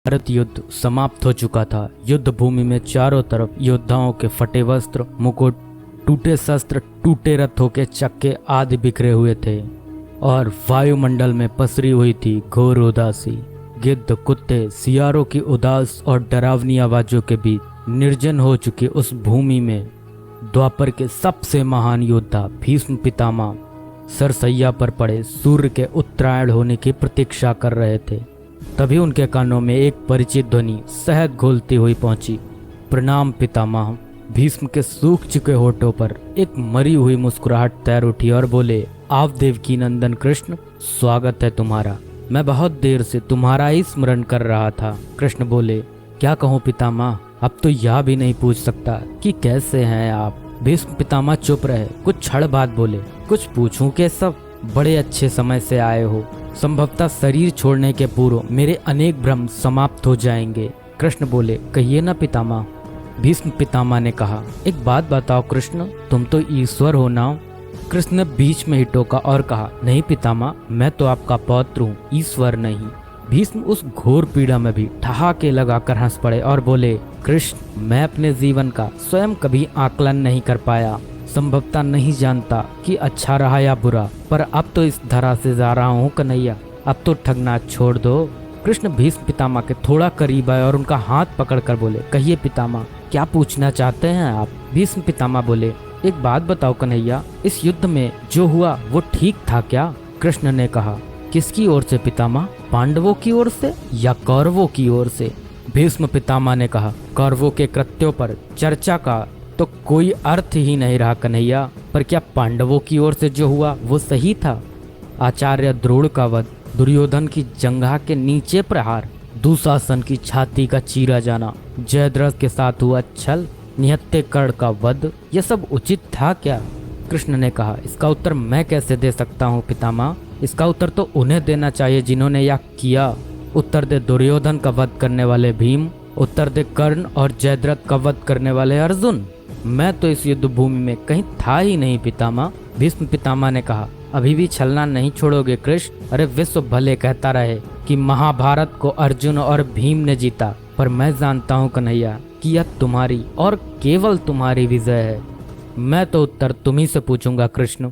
भारत युद्ध समाप्त हो चुका था। युद्ध भूमि में चारों तरफ योद्धाओं के फटे वस्त्र, मुकुट, टूटे शस्त्र, टूटे रथों के चक्के आदि बिखरे हुए थे और वायुमंडल में पसरी हुई थी घोर उदासी। गिद्ध, कुत्ते, सियारों की उदास और डरावनी आवाजों के बीच निर्जन हो चुकी उस भूमि में द्वापर के सबसे महान योद्धा भीष्म पितामह सरसैया पर पड़े सूर्य के उत्तरायण होने की प्रतीक्षा कर रहे थे। तभी उनके कानों में एक परिचित ध्वनि शहद घोलती हुई पहुंची। प्रणाम पितामह। भीष्म के सूख चुके होठों पर एक मरी हुई मुस्कुराहट तैर उठी और बोले, आप देवकी नंदन कृष्ण, स्वागत है तुम्हारा। मैं बहुत देर से तुम्हारा ही स्मरण कर रहा था। कृष्ण बोले, क्या कहूँ पितामह, अब तो यह भी नहीं पूछ सकता कि कैसे हैं आप। भीष्म पितामह चुप रहे, कुछ क्षण बाद बोले, कुछ पूछूं के सब, बड़े अच्छे समय से आए हो। संभवतः शरीर छोड़ने के पूर्व मेरे अनेक भ्रम समाप्त हो जाएंगे। कृष्ण बोले, कहिए ना पितामह। भीष्म पितामह ने कहा, एक बात बताओ कृष्ण, तुम तो ईश्वर हो ना। कृष्ण ने बीच में ही टोका और कहा, नहीं पितामह, मैं तो आपका पौत्र हूँ, ईश्वर नहीं। भीष्म उस घोर पीड़ा में भी ठहाके लगाकर हंस पड़े और बोले, कृष्ण, मैं अपने जीवन का स्वयं कभी आकलन नहीं कर पाया, संभवतः नहीं जानता कि अच्छा रहा या बुरा, पर अब तो इस धरा से जा रहा हूँ कन्हैया, अब तो ठगना छोड़ दो। कृष्ण भीष्म पितामह के थोड़ा करीब आए और उनका हाथ पकड़कर बोले, कहिए पितामह, क्या पूछना चाहते हैं आप। भीष्म पितामह बोले, एक बात बताओ कन्हैया, इस युद्ध में जो हुआ वो ठीक था क्या। कृष्ण ने कहा, किसकी ओर से पितामह, पांडवों की ओर से या कौरवों की ओर से। भीष्म पितामह ने कहा, कौरवों के कृत्यों पर चर्चा का तो कोई अर्थ ही नहीं रहा कन्हैया, पर क्या पांडवों की ओर से जो हुआ वो सही था। आचार्य द्रोण का वध, दुर्योधन की जंघा के नीचे प्रहार, दुशासन की छाती का चीरा जाना, जयद्रथ के साथ हुआ छल, निहत्थे कर्ण का वध, यह सब उचित था क्या। कृष्ण ने कहा, इसका उत्तर मैं कैसे दे सकता हूँ पितामह, इसका उत्तर तो उन्हें देना चाहिए जिन्होंने यह किया। उत्तर दे दुर्योधन का वध करने वाले भीम, उत्तर दे कर्ण और जयद्रथ का वध करने वाले अर्जुन। मैं तो इस युद्ध भूमि में कहीं था ही नहीं पितामह। भीष्म पितामह ने कहा, अभी भी छलना नहीं छोड़ोगे कृष्ण। अरे विश्व भले कहता रहे कि महाभारत को अर्जुन और भीम ने जीता, पर मैं जानता हूँ कन्हैया कि यह तुम्हारी और केवल तुम्हारी विजय है। मैं तो उत्तर तुम्ही से पूछूंगा कृष्ण।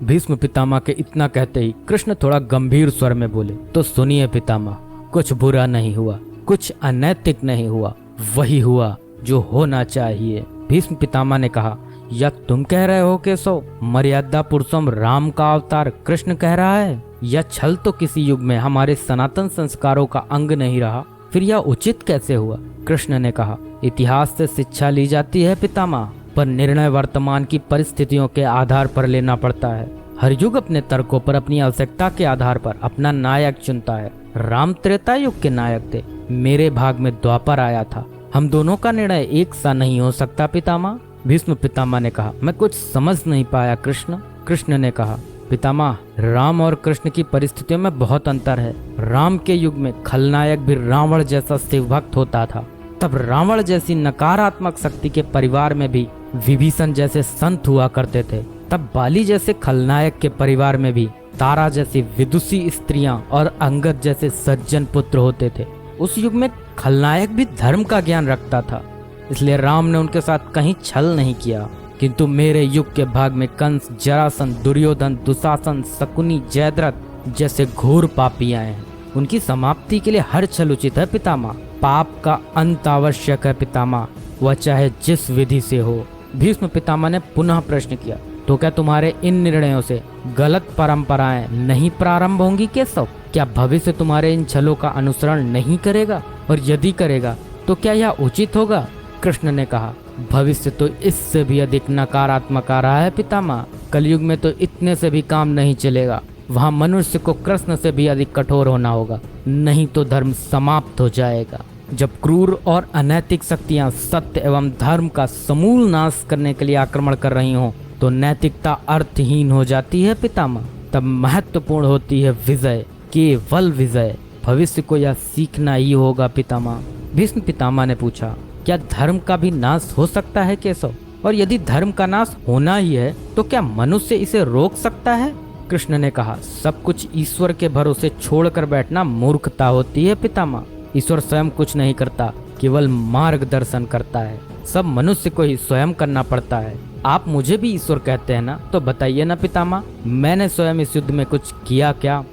भीष्म पितामह के इतना कहते ही कृष्ण थोड़ा गंभीर स्वर में बोले, तो सुनिए पितामह, कुछ बुरा नहीं हुआ, कुछ अनैतिक नहीं हुआ, वही हुआ जो होना चाहिए। भीष्म पितामह ने कहा, या तुम कह रहे हो केशव, मर्यादा पुरुषोत्तम राम का अवतार कृष्ण कह रहा है, या छल तो किसी युग में हमारे सनातन संस्कारों का अंग नहीं रहा, फिर यह उचित कैसे हुआ। कृष्ण ने कहा, इतिहास से शिक्षा ली जाती है पितामह, पर निर्णय वर्तमान की परिस्थितियों के आधार पर लेना पड़ता है। हर युग अपने तर्कों पर, अपनी आवश्यकता के आधार पर अपना नायक चुनता है। राम त्रेता युग के नायक थे, मेरे भाग में द्वापर आया था, हम दोनों का निर्णय एक सा नहीं हो सकता पितामह। भीष्म पितामह ने कहा, मैं कुछ समझ नहीं पाया कृष्ण। कृष्ण ने कहा, पितामह, राम और कृष्ण की परिस्थितियों में बहुत अंतर है। राम के युग में खलनायक भी रावण जैसा शिवभक्त होता था, तब रावण जैसी नकारात्मक शक्ति के परिवार में भी विभीषण जैसे संत हुआ करते थे, तब बाली जैसे खलनायक के परिवार में भी तारा जैसी विदुषी स्त्रियां और अंगद जैसे सज्जन पुत्र होते थे। उस युग में खलनायक भी धर्म का ज्ञान रखता था, इसलिए राम ने उनके साथ कहीं छल नहीं किया। किंतु मेरे युग के भाग में कंस, जरासंध, दुर्योधन, दुशासन, शकुनी, जयद्रथ जैसे घोर पापी आए हैं। उनकी समाप्ति के लिए हर छल उचित है पितामह। पाप का अंत आवश्यक है पितामह, वह चाहे जिस विधि से हो। भीष्म पितामह ने पुनः प्रश्न किया, तो क्या तुम्हारे इन निर्णयों से गलत परंपराएं नहीं प्रारंभ होंगी केशव। क्या भविष्य तुम्हारे इन छलों का अनुसरण नहीं करेगा, और यदि करेगा तो क्या यह उचित होगा। कृष्ण ने कहा, भविष्य तो इससे भी अधिक नकारात्मक आ रहा है पितामह। कलयुग में तो इतने से भी काम नहीं चलेगा, वहाँ मनुष्य को कृष्ण से भी अधिक कठोर होना होगा, नहीं तो धर्म समाप्त हो जाएगा। जब क्रूर और अनैतिक शक्तियाँ सत्य एवं धर्म का समूल नाश करने के लिए आक्रमण कर रही हों, तो नैतिकता अर्थहीन हो जाती है पितामह। तब महत्वपूर्ण होती है विजय, केवल विजय। भविष्य को यह सीखना ही होगा पितामह। भीष्म पितामह ने पूछा, क्या धर्म का भी नाश हो सकता है केशव, और यदि धर्म का नाश होना ही है तो क्या मनुष्य इसे रोक सकता है। कृष्ण ने कहा, सब कुछ ईश्वर के भरोसे छोड़कर बैठना मूर्खता होती है पितामह। ईश्वर स्वयं कुछ नहीं करता, केवल मार्गदर्शन करता है। सब मनुष्य को ही स्वयं करना पड़ता है। आप मुझे भी ईश्वर कहते हैं ना, तो बताइए ना पितामह, मैंने स्वयं इस युद्ध में कुछ किया क्या?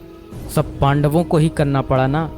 सब पांडवों को ही करना पड़ा ना।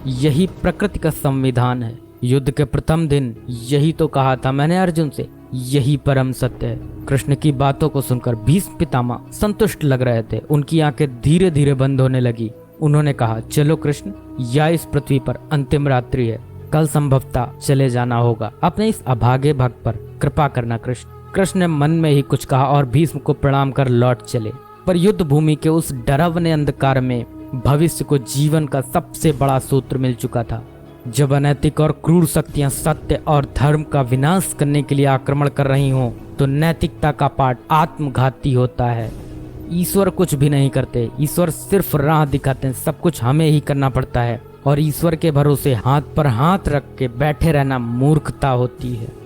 यही प्रकृति का संविधान है। युद्ध के प्रथम दिन यही तो कहा था मैंने अर्जुन से, यही परम सत्य है। कृष्ण की बातों को सुनकर भीष्म पितामह संतुष्ट लग रहे थे। उनकी आंखें धीरे धीरे बंद होने लगी। उन्होंने कहा, चलो कृष्ण, या इस पृथ्वी पर अंतिम रात्रि है, कल संभवतः चले जाना होगा। अपने इस अभागे भक्त पर कृपा करना कृष्ण। कृष्ण ने मन में ही कुछ कहा और भीष्म को प्रणाम कर लौट चले। पर युद्ध भूमि के उस डरावने अंधकार में भविष्य को जीवन का सबसे बड़ा सूत्र मिल चुका था। जब अनैतिक और क्रूर शक्तियां सत्य और धर्म का विनाश करने के लिए आक्रमण कर रही हों, तो नैतिकता का पाठ आत्मघाती होता है। ईश्वर कुछ भी नहीं करते, ईश्वर सिर्फ राह दिखाते हैं। सब कुछ हमें ही करना पड़ता है और ईश्वर के भरोसे हाथ पर हाथ रख के बैठे रहना मूर्खता होती है।